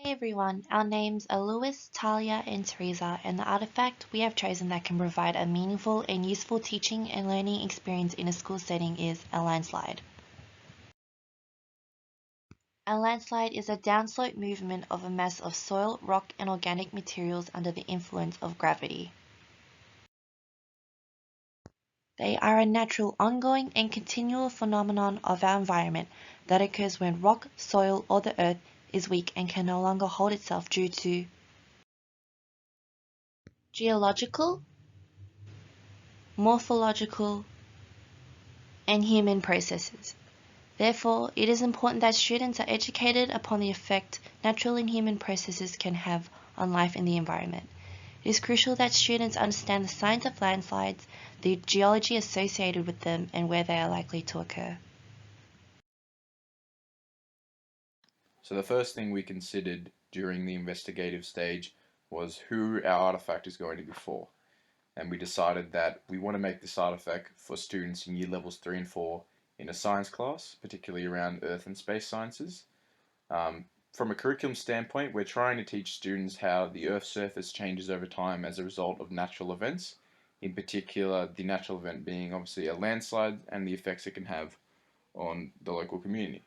Hey everyone, our names are Lewis, Tahlia, and Theresa, and the artifact we have chosen that can provide a meaningful and useful teaching and learning experience in a school setting is a landslide. A landslide is a downslope movement of a mass of soil, rock, and organic materials under the influence of gravity. They are a natural, ongoing, and continual phenomenon of our environment that occurs when rock, soil, or the earth is weak and can no longer hold itself due to geological, morphological, and human processes. Therefore, it is important that students are educated upon the effect natural and human processes can have on life and the environment. It is crucial that students understand the science of landslides, the geology associated with them, and where they are likely to occur. So the first thing we considered during the investigative stage was who our artifact is going to be for. And we decided that we want to make this artifact for students in year levels 3 and 4 in a science class, particularly around earth and space sciences. From a curriculum standpoint, we're trying to teach students how the Earth's surface changes over time as a result of natural events, in particular the natural event being obviously a landslide and the effects it can have on the local community.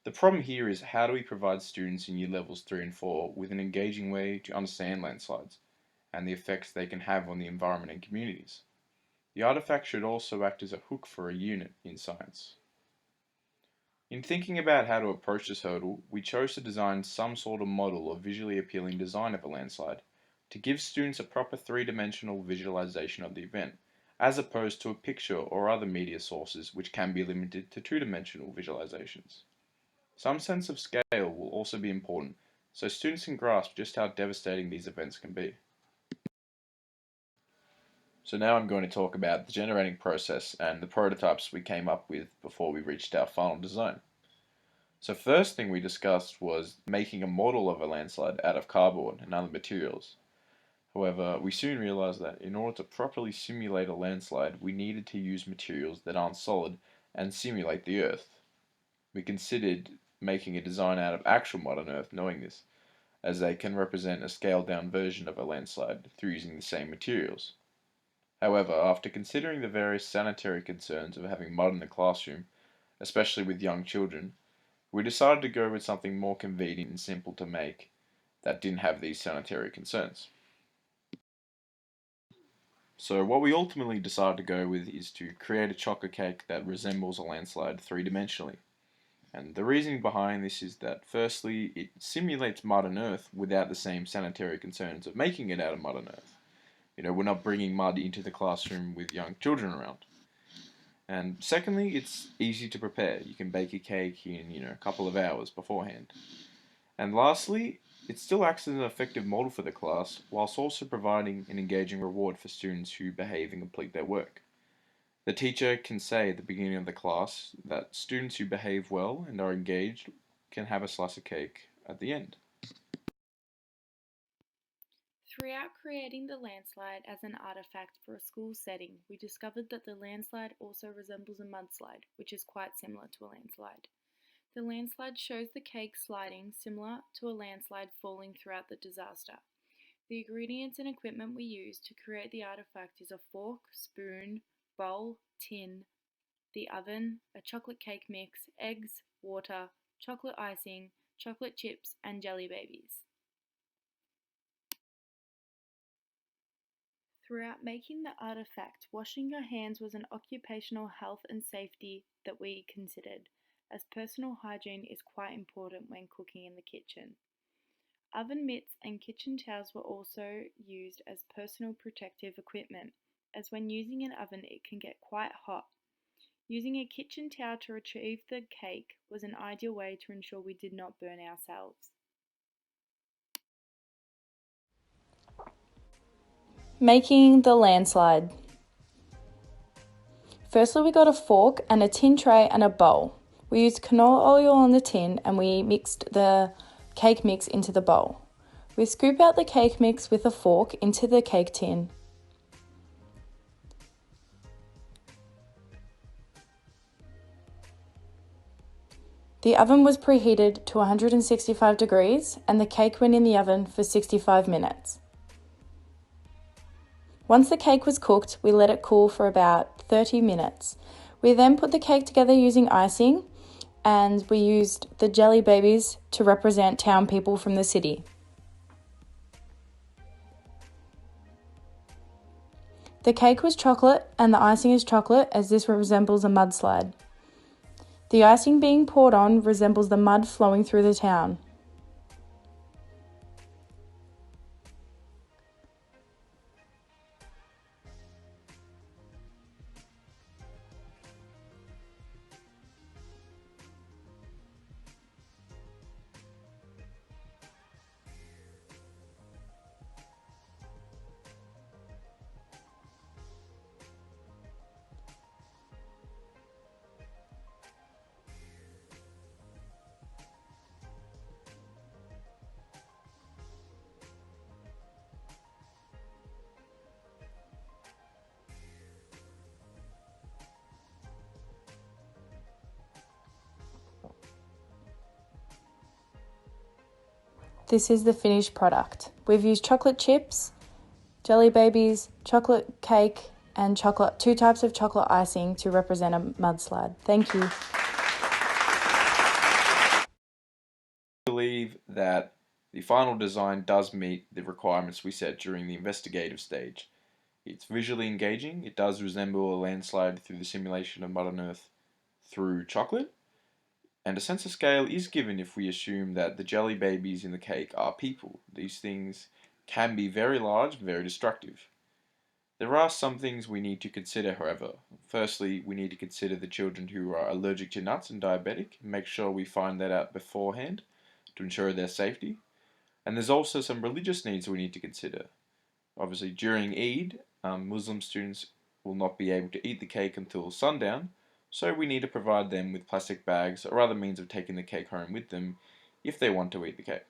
The problem here is how do we provide students in year levels 3 and 4 with an engaging way to understand landslides and the effects they can have on the environment and communities. The artifact should also act as a hook for a unit in science. In thinking about how to approach this hurdle, we chose to design some sort of model or visually appealing design of a landslide to give students a proper three-dimensional visualization of the event, as opposed to a picture or other media sources which can be limited to two-dimensional visualizations. Some sense of scale will also be important, so students can grasp just how devastating these events can be. So now I'm going to talk about the generating process and the prototypes we came up with before we reached our final design. So first thing we discussed was making a model of a landslide out of cardboard and other materials. However, we soon realized that in order to properly simulate a landslide, we needed to use materials that aren't solid and simulate the Earth. We considered making a design out of actual modern Earth knowing this, as they can represent a scaled down version of a landslide through using the same materials. However, after considering the various sanitary concerns of having mud in the classroom, especially with young children, we decided to go with something more convenient and simple to make that didn't have these sanitary concerns. So what we ultimately decided to go with is to create a chocolate cake that resembles a landslide three-dimensionally. And the reasoning behind this is that firstly, it simulates mud and earth without the same sanitary concerns of making it out of mud and earth. We're not bringing mud into the classroom with young children around. And secondly, it's easy to prepare. You can bake a cake in, a couple of hours beforehand. And lastly, it still acts as an effective model for the class, whilst also providing an engaging reward for students who behave and complete their work. The teacher can say at the beginning of the class that students who behave well and are engaged can have a slice of cake at the end. Throughout creating the landslide as an artifact for a school setting, we discovered that the landslide also resembles a mudslide, which is quite similar to a landslide. The landslide shows the cake sliding similar to a landslide falling throughout the disaster. The ingredients and equipment we used to create the artifact is a fork, spoon, bowl, tin, the oven, a chocolate cake mix, eggs, water, chocolate icing, chocolate chips, and jelly babies. Throughout making the artifact, washing your hands was an occupational health and safety that we considered, as personal hygiene is quite important when cooking in the kitchen. Oven mitts and kitchen towels were also used as personal protective equipment, as when using an oven it can get quite hot. Using a kitchen towel to retrieve the cake was an ideal way to ensure we did not burn ourselves. Making the landslide. Firstly, we got a fork and a tin tray and a bowl. We used canola oil on the tin and we mixed the cake mix into the bowl. We scoop out the cake mix with a fork into the cake tin. The oven was preheated to 165 degrees and the cake went in the oven for 65 minutes. Once the cake was cooked, we let it cool for about 30 minutes. We then put the cake together using icing, and we used the jelly babies to represent town people from the city. The cake was chocolate and the icing is chocolate, as this resembles a mudslide. The icing being poured on resembles the mud flowing through the town. This is the finished product. We've used chocolate chips, jelly babies, chocolate cake, and two types of chocolate icing to represent a mudslide. Thank you. I believe that the final design does meet the requirements we set during the investigative stage. It's visually engaging, it does resemble a landslide through the simulation of mud on earth through chocolate, and a sense of scale is given if we assume that the jelly babies in the cake are people. These things can be very large, very destructive. There are some things we need to consider, however. Firstly, we need to consider the children who are allergic to nuts and diabetic, and make sure we find that out beforehand to ensure their safety. And there's also some religious needs we need to consider. Obviously, during Eid, Muslim students will not be able to eat the cake until sundown, so we need to provide them with plastic bags or other means of taking the cake home with them if they want to eat the cake.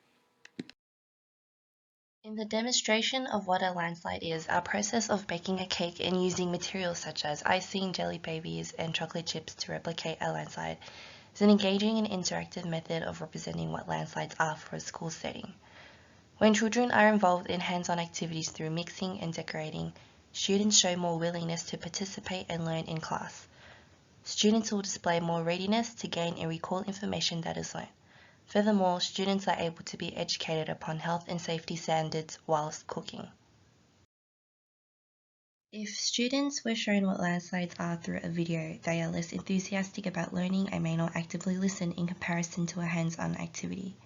In the demonstration of what a landslide is, our process of baking a cake and using materials such as icing, jelly babies, and chocolate chips to replicate a landslide is an engaging and interactive method of representing what landslides are for a school setting. When children are involved in hands-on activities through mixing and decorating, students show more willingness to participate and learn in class. Students will display more readiness to gain and recall information that is learned. Furthermore, students are able to be educated upon health and safety standards whilst cooking. If students were shown what landslides are through a video, they are less enthusiastic about learning and may not actively listen in comparison to a hands-on activity.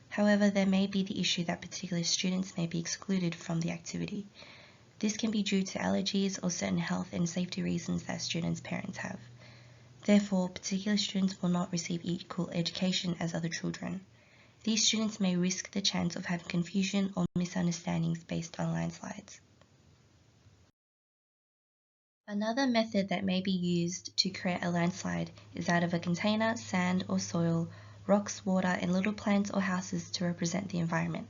However, there may be the issue that particular students may be excluded from the activity. This can be due to allergies or certain health and safety reasons that students' parents have. Therefore, particular students will not receive equal education as other children. These students may risk the chance of having confusion or misunderstandings based on landslides. Another method that may be used to create a landslide is out of a container, sand or soil, rocks, water, and little plants or houses to represent the environment.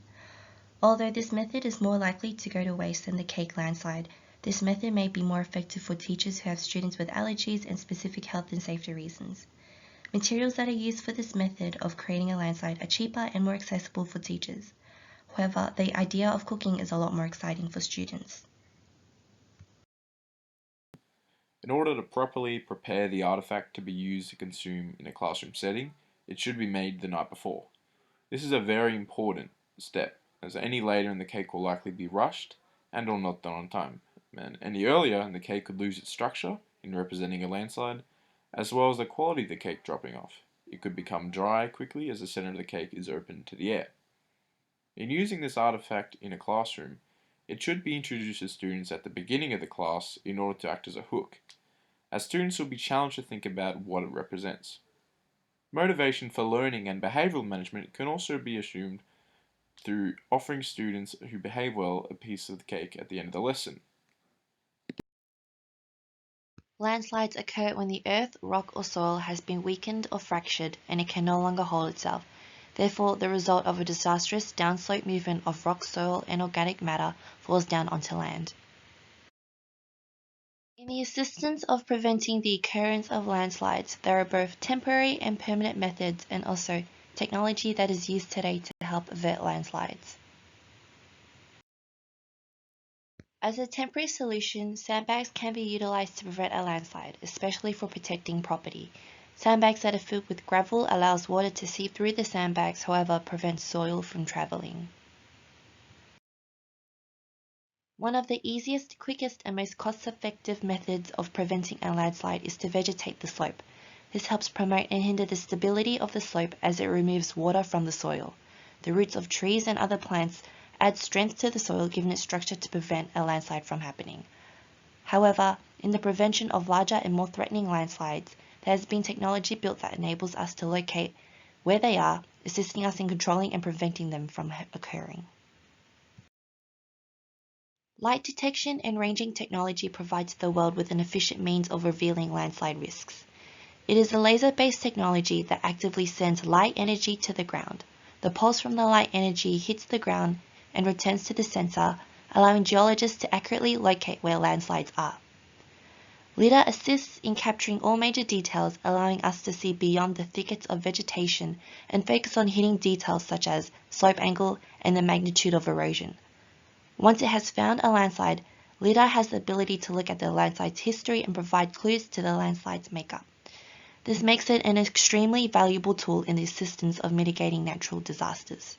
Although this method is more likely to go to waste than the cake landslide, this method may be more effective for teachers who have students with allergies and specific health and safety reasons. Materials that are used for this method of creating a landslide are cheaper and more accessible for teachers. However, the idea of cooking is a lot more exciting for students. In order to properly prepare the artifact to be used to consume in a classroom setting, it should be made the night before. This is a very important step, as any later in the cake will likely be rushed and or not done on time. And any earlier and the cake could lose its structure in representing a landslide, as well as the quality of the cake dropping off. It could become dry quickly as the center of the cake is open to the air. In using this artifact in a classroom, it should be introduced to students at the beginning of the class in order to act as a hook, as students will be challenged to think about what it represents. Motivation for learning and behavioral management can also be assumed through offering students who behave well a piece of the cake at the end of the lesson. Landslides occur when the earth, rock, or soil has been weakened or fractured and it can no longer hold itself. Therefore, the result of a disastrous downslope movement of rock, soil, and organic matter falls down onto land. In the assistance of preventing the occurrence of landslides, there are both temporary and permanent methods and also technology that is used today to help avert landslides. As a temporary solution, sandbags can be utilized to prevent a landslide, especially for protecting property. Sandbags that are filled with gravel allows water to seep through the sandbags, however, prevents soil from traveling. One of the easiest, quickest, and most cost-effective methods of preventing a landslide is to vegetate the slope. This helps promote and hinder the stability of the slope as it removes water from the soil. The roots of trees and other plants add strength to the soil, giving it structure to prevent a landslide from happening. However, in the prevention of larger and more threatening landslides, there has been technology built that enables us to locate where they are, assisting us in controlling and preventing them from occurring. Light detection and ranging technology provides the world with an efficient means of revealing landslide risks. It is a laser-based technology that actively sends light energy to the ground. The pulse from the light energy hits the ground and returns to the sensor, allowing geologists to accurately locate where landslides are. LiDAR assists in capturing all major details, allowing us to see beyond the thickets of vegetation and focus on hidden details such as slope angle and the magnitude of erosion. Once it has found a landslide, LiDAR has the ability to look at the landslide's history and provide clues to the landslide's makeup. This makes it an extremely valuable tool in the assistance of mitigating natural disasters.